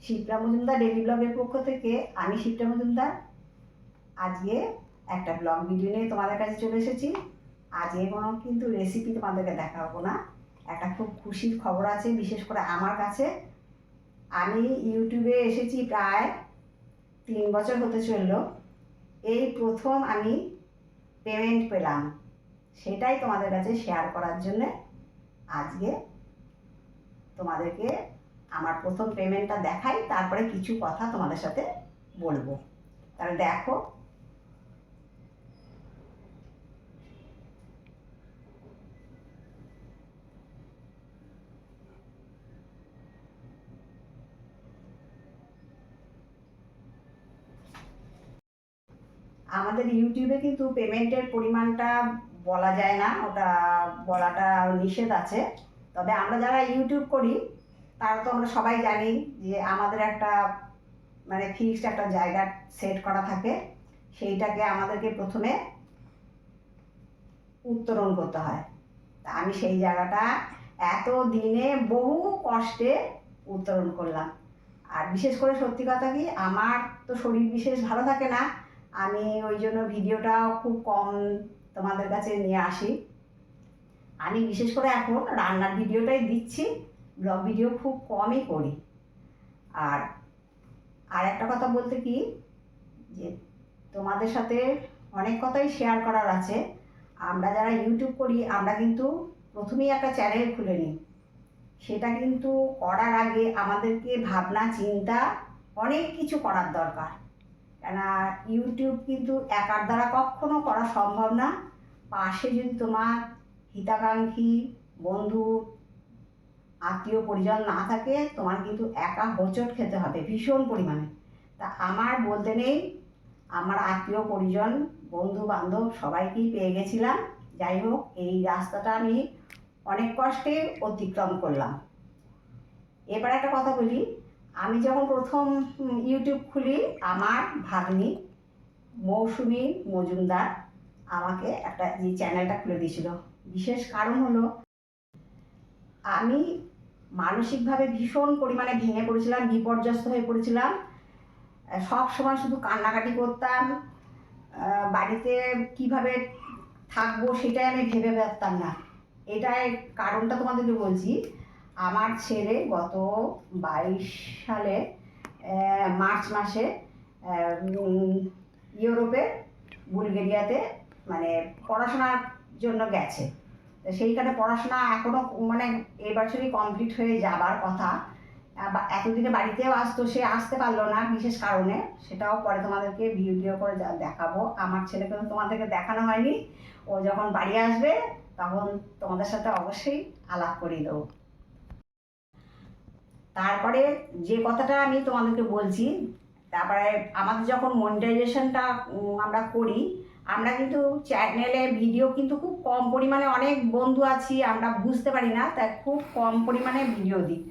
Shipra Majumdar daily ব্লগের পক্ষ থেকে আমি শিপ্রা মজুমদার আজকে একটা ব্লগ ভিডিও নিয়ে তোমাদের কাছে চলে এসেছি। আজকে কোনো কিন্তু রেসিপি তোমাদেরকে দেখাবো না, একটা খুব খুশির খবর আছে বিশেষ করে আমার কাছে। আমি ইউটিউবে এসেছি প্রায় 3 বছর হতে চললো, এই প্রথম আমি পেমেন্ট পেলাম, সেটাই তোমাদের কাছে শেয়ার করার জন্যে আজকে তোমাদেরকে আমার প্রথম পেমেন্টটা দেখাই, তারপরে কিছু কথা তোমাদের সাথে বলবো। তাহলে দেখো, আমাদের ইউটিউবে কিন্তু পেমেন্টের পরিমাণটা বলা যায় না, ওটা বলাটা নিষেধ আছে। তবে আমরা যারা ইউটিউব করি তারা তো আমরা সবাই জানি যে আমাদের একটা মানে ফিক্সড একটা জায়গা সেট করা থাকে, সেইটাকে আমাদেরকে প্রথমে উত্তোলন করতে হয়। তা আমি সেই জায়গাটা এত দিনে বহু কষ্টে উত্তোলন করলাম। আর বিশেষ করে সত্যি কথা কি, আমার তো শরীর বিশেষ ভালো থাকে না, আমি ওই জন্য ভিডিওটাও খুব কম তোমাদের কাছে নিয়ে আসি। আমি বিশেষ করে এখন রান্নার ভিডিওটাই দিচ্ছি, ব্লগ ভিডিও খুব কমই করি। আর আর একটা কথা বলতে কি, যে তোমাদের সাথে অনেক কথাই শেয়ার করার আছে। আমরা যারা ইউটিউব করি আমরা কিন্তু প্রথমেই একটা চ্যানেল খুলে নিই, সেটা কিন্তু করার আগে আমাদেরকে ভাবনা চিন্তা অনেক কিছু করার দরকার। কেননা ইউটিউব কিন্তু একার দ্বারা কখনো করা সম্ভব না। পাশে যদি তোমার হিতাকাঙ্ক্ষী বন্ধু আত্মীয় পরিজন না থাকে, তোমার কিন্তু একা হোঁচট খেতে হবে ভীষণ পরিমাণে। তা আমার বলতে নেই, আমার আত্মীয় পরিজন বন্ধু বান্ধব সবাইকেই পেয়ে গেছিলাম। যাই হোক, এই রাস্তাটা আমি অনেক কষ্টে অতিক্রম করলাম। এবার একটা কথা বলি, আমি যখন প্রথম ইউটিউব খুলি, আমার ভাগ্নি মৌসুমী মজুমদার আমাকে একটা যে চ্যানেলটা খুলে দিয়েছিল। বিশেষ কারণ হলো, আমি মানসিকভাবে ভীষণ পরিমাণে ভেঙে পড়েছিলাম, বিপর্যস্ত হয়ে পড়েছিলাম। সব সময় শুধু কান্নাকাটি করতাম, বাড়িতে কিভাবে থাকবো সেটাই আমি ভেবে পারতাম না। এটাই কারণটা তোমাদেরকে বলছি। আমার ছেলে গত 22 সালে মার্চ মাসে ইউরোপে বুলগেরিয়াতে মানে পড়াশোনার জন্য গেছে। সেইখানে পড়াশোনা এখনও মানে এই বছরই কমপ্লিট হয়ে যাবার কথা। এতদিনে বাড়িতেও আসতো, সে আসতে পারলো না বিশেষ কারণে, সেটাও পরে তোমাদেরকে ভিডিও করে দেখাবো। আমার ছেলেকে তো তোমাদেরকে দেখানো হয়নি, ও যখন বাড়ি আসবে তখন তোমাদের সাথে অবশ্যই আলাপ করিয়ে দেবো। তারপরে যে কথাটা আমি তোমাদেরকে বলছি, তারপরে আমাদের যখন মনিটাইজেশনটা আমরা করি, আমরা কিন্তু চ্যানেলে ভিডিও কিন্তু খুব কম পরিমাণে, অনেক বন্ধু আছি আমরা বুঝতে পারি না, তাই খুব কম পরিমাণে ভিডিও দিই।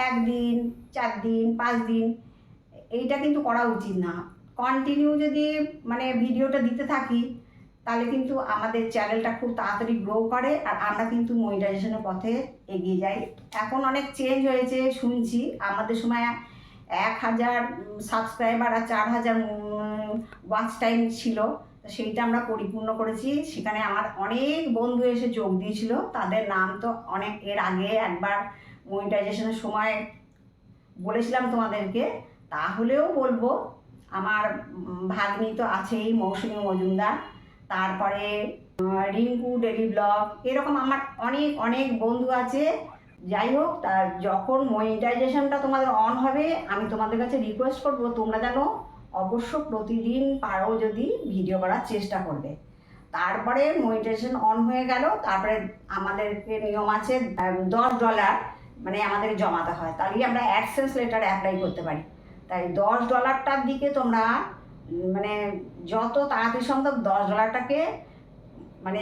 1 দিন 4 দিন 5 দিন, এইটা কিন্তু করা উচিত না। কন্টিনিউ যদি মানে ভিডিওটা দিতে থাকি, তাহলে কিন্তু আমাদের চ্যানেলটা খুব তাড়াতাড়ি গ্রো করে আর আমরা কিন্তু মনিটাইজেশনের পথে এগিয়ে যাই। এখন অনেক চেঞ্জ হয়েছে শুনছি, আমাদের সময় 1000 সাবস্ক্রাইবার আর 4000 ওয়াচ টাইম ছিল, সেইটা আমরা পরিপূর্ণ করেছি। সেখানে আমার অনেক বন্ধু এসে যোগ দিয়েছিল, তাদের নাম তো অনেক এর আগে একবার মনিটাইজেশনের সময় বলেছিলাম তোমাদেরকে, তাহলেও বলবো। আমার ভাগ্নি তো আছেই, মৌসুমী মজুমদার, তারপরে রিঙ্কু ডেইলি ব্লগ, এরকম আমার অনেক অনেক বন্ধু আছে। যাই হোক, তার যখন মনিটাইজেশনটা তোমাদের অন হবে, আমি তোমাদের কাছে রিকোয়েস্ট করবো তোমরা যেন অবশ্য প্রতিদিন পারো যদি ভিডিও করার চেষ্টা করবে। তারপরে মনিটাইজেশন অন হয়ে গেল, তারপরে আমাদেরকে নিয়ম আছে $10 মানে আমাদের জমাতে হয়, তাহলেই আমরা অ্যাডসেন্স লেটার অ্যাপ্লাই করতে পারি। তাই $10টার দিকে তোমরা মানে যত তাড়াতাড়ি সম্ভব $10টাকে মানে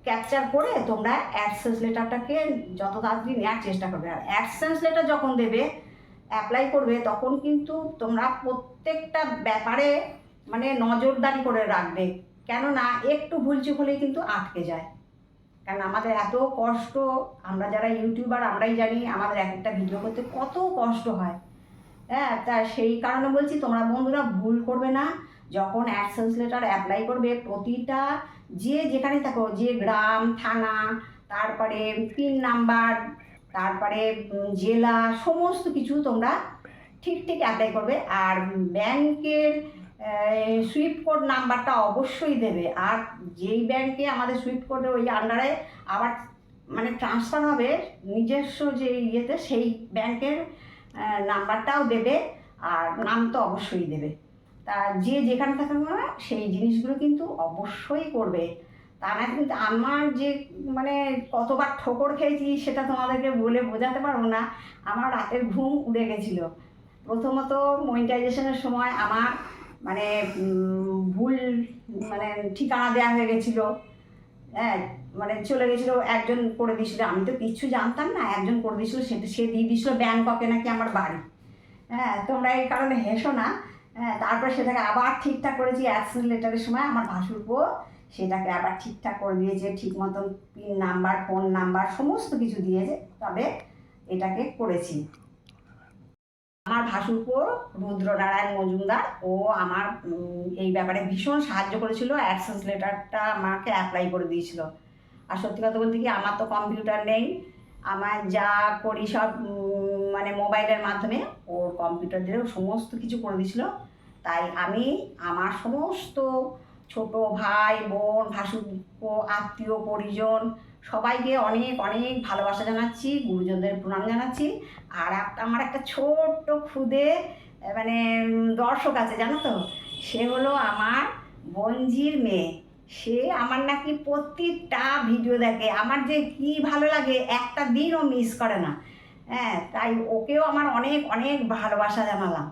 ক্যাপচার করে তোমরা অ্যাডসেন্স লেটারটাকে যত তাড়াতাড়ি নেওয়ার চেষ্টা করবে। আর অ্যাডসেন্স লেটার যখন দেবে, অ্যাপ্লাই করবে, তখন কিন্তু তোমরা প্রত্যেকটা ব্যাপারে মানে নজরদারি করে রাখবে, কেননা একটু ভুলচুক হলেই কিন্তু আটকে যায়। কারণ আমাদের এত কষ্ট, আমরা যারা ইউটিউবার আমরাই জানি আমাদের এক একটা ভিডিও করতে কত কষ্ট হয়। হ্যাঁ, তা সেই কারণে বলছি তোমরা বন্ধুরা ভুল করবে না। যখন অ্যাডসেন্স লেটার অ্যাপ্লাই করবে, প্রতিটা যে যেখানে থাকো, যে গ্রাম, থানা, তারপরে পিন নাম্বার, তারপরে জেলা, সমস্ত কিছু তোমরা ঠিক ঠিক অ্যাপ্লাই করবে। আর ব্যাংকের সুইফট কোড নাম্বারটা অবশ্যই দেবে। আর যেই ব্যাংকে আমাদের সুইফট কোডের ওই আন্ডারে আবার মানে ট্রান্সফার হবে নিজস্ব যে ইয়েতে, সেই ব্যাংকের নাম্বারটাও দেবে। আর নাম তো অবশ্যই দেবে। তা যে যেখানে থাকা না সেই জিনিসগুলো কিন্তু অবশ্যই করবে। তা না কিন্তু আমার যে মানে কতবার ঠোকর খেয়েছি সেটা তোমাদেরকে বলে বোঝাতে পারবো না। আমার রাতের ঘুম উড়ে গেছিলো। প্রথমত মনিটাইজেশনের সময় আমার মানে ভুল মানে ঠিকানা দেওয়া হয়ে গেছিলো। হ্যাঁ, মানে চলে গেছিলো, একজন করে দিয়েছিলো, আমি তো কিচ্ছু জানতাম না, একজন করে দিয়েছিলো, সেটা সে দিয়ে দিয়েছিলো ব্যাংককে নাকি আমার বাড়ি। হ্যাঁ, তোমরা এই কারণে হেসো না। হ্যাঁ, তারপরে সেটাকে আবার ঠিকঠাক করেছি। অ্যাক্সেস লেটারের সময় আমার ভাসুরপো সেটাকে আবার ঠিকঠাক করে দিয়েছে, ঠিক মতন পিন নাম্বার, ফোন নাম্বার সমস্ত কিছু দিয়েছে, তবে এটাকে করেছি। আমার ভাসুরপো রুদ্রনারায়ণ মজুমদার, ও আমার এই ব্যাপারে ভীষণ সাহায্য করেছিল। অ্যাডসেন্স লেটারটা আমাকে অ্যাপ্লাই করে দিয়েছিল। আর সত্যি কথা বলতে কি, আমার তো কম্পিউটার নেই, আমার যা করি সব মানে মোবাইলের মাধ্যমে, ওর কম্পিউটার দিয়েও সমস্ত কিছু করে দিয়েছিল। তাই আমি আমার সমস্ত ছোট ভাই বোন, ভাসুরপো, আত্মীয় পরিজন সবাইকে অনেক অনেক ভালোবাসা জানাচ্ছি, গুরুজনদের প্রণাম জানাচ্ছি। আর আমার একটা ছোট্ট ক্ষুদে মানে দর্শক আছে জানো তো, সে হলো আমার বোনঝির মেয়ে। সে আমার নাকি প্রত্যেকটা ভিডিও দেখে, আমার যে কি ভালো লাগে, একটা দিনও মিস করে না। হ্যাঁ, তাই ওকেও আমার অনেক অনেক ভালোবাসা জানালাম।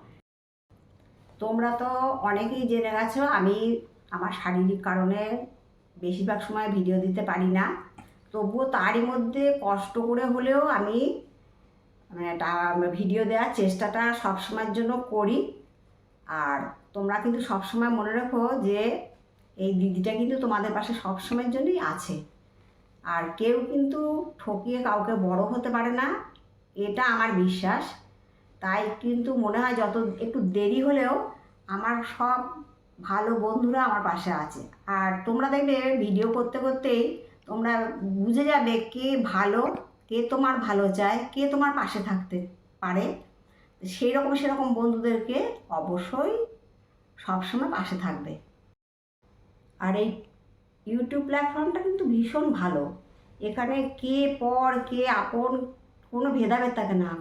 তোমরা তো অনেকেই জেনে গেছো আমি আমার শারীরিক কারণে বেশিরভাগ সময় ভিডিও দিতে পারি না। তবুও তারই মধ্যে কষ্ট করে হলেও আমি মানে ভিডিও দেওয়ার চেষ্টাটা সবসময়ের জন্য করি। আর তোমরা কিন্তু সবসময় মনে রেখো যে এই দিদিটা কিন্তু তোমাদের পাশে সবসময়ের জন্যই আছে। আর কেউ কিন্তু ঠকিয়ে কাউকে বড় হতে পারে না, এটা আমার বিশ্বাস। তাই কিন্তু মনে হয় যত একটু দেরি হলেও আমার সব ভালো বন্ধুরা আমার পাশে আছে। আর তোমরা দেখবে ভিডিও করতে করতেই তোমরা বুঝে যাবে কে ভালো, কে তোমার ভালো চায়, কে তোমার পাশে থাকতে পারে। সেরকম বন্ধুদেরকে অবশ্যই সবসময় পাশে থাকবে। আর এই ইউটিউব প্ল্যাটফর্মটা কিন্তু ভীষণ ভালো। এখানে কে পর কে আপন কোনো ভেদাভেদ থাকে না।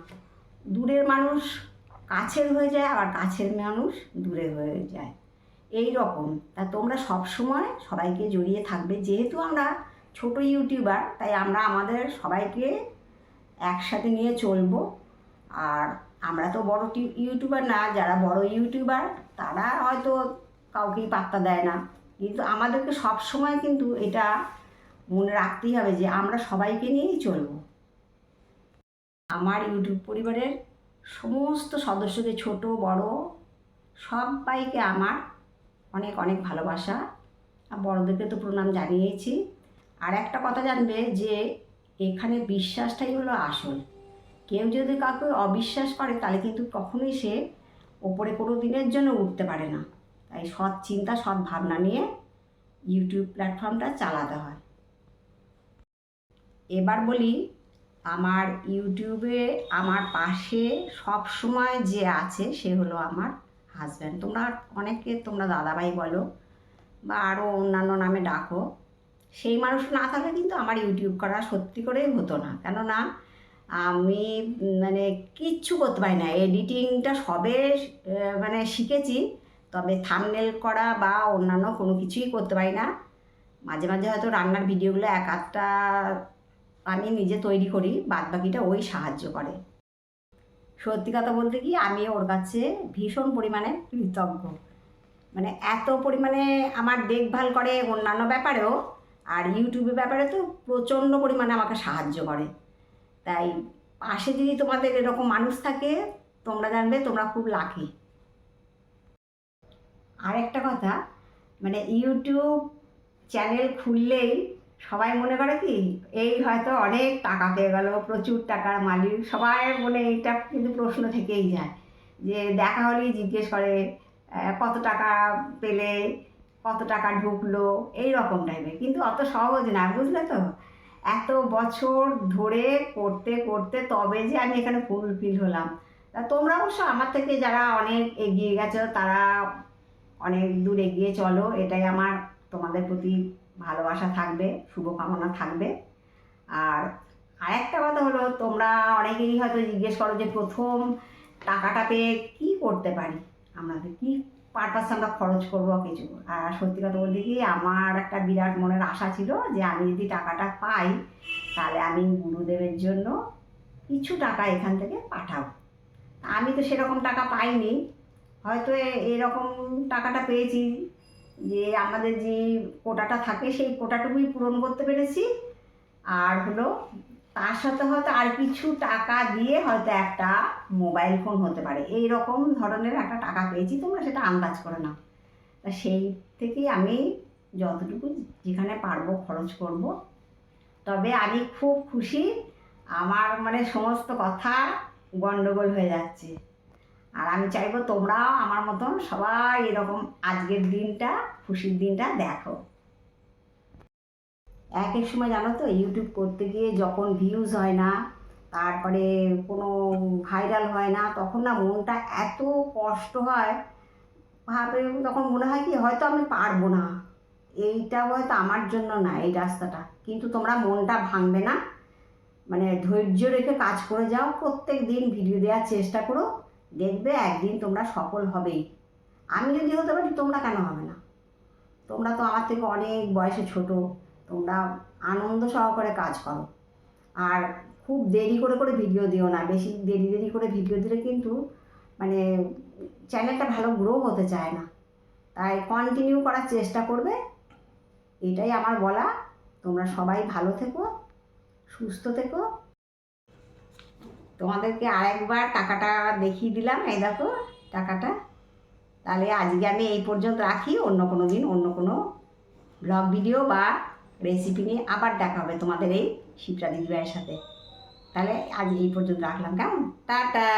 দূরের মানুষ কাছের হয়ে যায়, আবার কাছের মানুষ দূরে হয়ে যায়, এই রকম। তা তোমরা সবসময় সবাইকে জড়িয়ে থাকবে। যেহেতু আমরা ছোট ইউটিউবার, তাই আমরা আমাদের সবাইকে একসাথে নিয়ে চলবো। আর আমরা তো বড় ইউটিউবার না, যারা বড় ইউটিউবার তারা হয়তো কাউকেই পাত্তা দেয় না, কিন্তু আমাদেরকে সবসময় কিন্তু এটা মনে রাখতেই হবে যে আমরা সবাইকে নিয়েই চলবো। আমার ইউটিউব পরিবারের সমস্ত সদস্যদের, ছোট বড় সবাইকে আমার অনেক অনেক ভালোবাসা। আর বড়দেরকে তো প্রণাম জানিয়েছি। আর একটা কথা জানবে যে এখানে বিশ্বাসটাই হলো আসল। কেউ যদি কাউকে অবিশ্বাস করে তাহলে কিন্তু কখনোই সে ওপরে কোনো দিনের জন্য উঠতে পারে না। তাই সৎ চিন্তা, সৎ ভাবনা নিয়ে ইউটিউব প্ল্যাটফর্মটা চালাতে হয়। এবার বলি, আমার ইউটিউবে আমার পাশে সব সময় যে আছে সে হলো আমার হাজব্যান্ড। তোমরা অনেকে তোমরা দাদাভাই বলো বা আরও অন্যান্য নামে ডাকো। সেই মানুষ না থাকলে কিন্তু আমার ইউটিউব করা সত্যি করেই হতো না। কেননা আমি মানে কিচ্ছু করতে পারি না, এডিটিংটা সবে মানে শিখেছি, তবে থাম্বনেল করা বা অন্যান্য কোনো কিছুই করতে পারি না। মাঝে মাঝে হয়তো রান্নার ভিডিওগুলো এক আধটা আমি নিজে তৈরি করি, বাদবাকিটা ওই সাহায্য করে। সত্যি কথা বলতে কি, আমি ওর কাছে ভীষণ পরিমাণে কৃতজ্ঞ। মানে এত পরিমাণে আমার দেখভাল করে অন্যান্য ব্যাপারেও, আর ইউটিউবের ব্যাপারে তো প্রচণ্ড পরিমাণে আমাকে সাহায্য করে। তাই পাশে যদি তোমাদের এরকম মানুষ থাকে, তোমরা জানবে তোমরা খুব লাকি। আর একটা কথা, মানে ইউটিউব চ্যানেল খুললেই সবাই মনে করে কি এই হয়তো অনেক টাকা পেয়ে গেল, প্রচুর টাকার মালিক, সবাই মনে এইটা কিন্তু প্রশ্ন থেকেই যায়। যে দেখা হলেই জিজ্ঞেস করে কত টাকা পেলে, কত টাকা ঢুকলো, এই রকম টাইপের। কিন্তু অত সহজ না, বুঝলে তো? এত বছর ধরে করতে করতে তবে যে আমি এখানে ফুলফিল হলাম। তা তোমরা অবশ্য আমার থেকে যারা অনেক এগিয়ে গেছো, তারা অনেক দূর এগিয়ে চলো, এটাই আমার তোমাদের প্রতি ভালোবাসা থাকবে, শুভকামনা থাকবে। আর আরেকটা কথা হলো, তোমরা অনেকেই হয়তো জিজ্ঞেস করো যে প্রথম টাকাটা পেয়ে কী করতে পারি, আমাদের কী পারপাসে আমরা খরচ করবো কিছু। আর সত্যি কথা বলতে কি, আমার একটা বিরাট মনের আশা ছিল যে আমি যদি টাকাটা পাই তাহলে আমি গুরুদেবের জন্য কিছু টাকা এখান থেকে পাঠাবো। আমি তো সেরকম টাকা পাইনি, হয়তো এরকম টাকাটা পেয়েছি যে আমাদের যে কোটাটা থাকে সেই কোটাটুকুই পূরণ করতে পেরেছি। আর হলো তার সাথে হয়তো আর কিছু টাকা দিয়ে হয়তো একটা মোবাইল ফোন হতে পারে, এই রকম ধরনের একটা টাকা পেয়েছি, তোমরা সেটা আন্দাজ করে নাও। তা সেই থেকেই আমি যতটুকু যেখানে পারবো খরচ করব। তবে আমি খুব খুশি, আমার মানে সমস্ত কথা গন্ডগোল হয়ে যাচ্ছে। আর আমি চাইবো তোমরাও আমার মতন সবাই এরকম আজকের দিনটা, খুশির দিনটা দেখো। এক এক সময় জানো তো, ইউটিউব করতে গিয়ে যখন ভিউজ হয় না, তারপরে কোনো ভাইরাল হয় না, তখন না মনটা এত কষ্ট হয়। ভাবে তখন মনে হয় কি হয়তো আমি পারবো না, এইটা হয়তো আমার জন্য না এই রাস্তাটা। কিন্তু তোমরা মনটা ভাঙবে না, মানে ধৈর্য রেখে কাজ করে যাও, প্রত্যেক দিন ভিডিও দেওয়ার চেষ্টা করো, দেখবে একদিন তোমরা সফল হবেই। আমি যদি হতে পারি, তোমরা কেন হবে না? তোমরা তো আমার থেকে অনেক বয়সে ছোট, তোমরা আনন্দ সহকারে কাজ করো। আর খুব দেরি করে করে ভিডিও দিও না, বেশি দেরি দেরি করে ভিডিও দিলে কিন্তু মানে চ্যানেলটা ভালো গ্রো হতে চায় না। তাই কন্টিনিউ করার চেষ্টা করবে, এটাই আমার বলা। তোমরা সবাই ভালো থেকো, সুস্থ থেকো। তোমাদেরকে আরেকবার টাকাটা দেখিয়ে দিলাম, এই দেখো টাকাটা। তাহলে আজকে আমি এই পর্যন্ত রাখি, অন্য কোনো দিন অন্য কোনো ব্লগ ভিডিও বা রেসিপি নিয়ে আবার দেখা হবে তোমাদের এই শিপ্রা দিদিভাইয়ের সাথে। তাহলে আজ এই পর্যন্ত রাখলাম, কেমন? টাটা।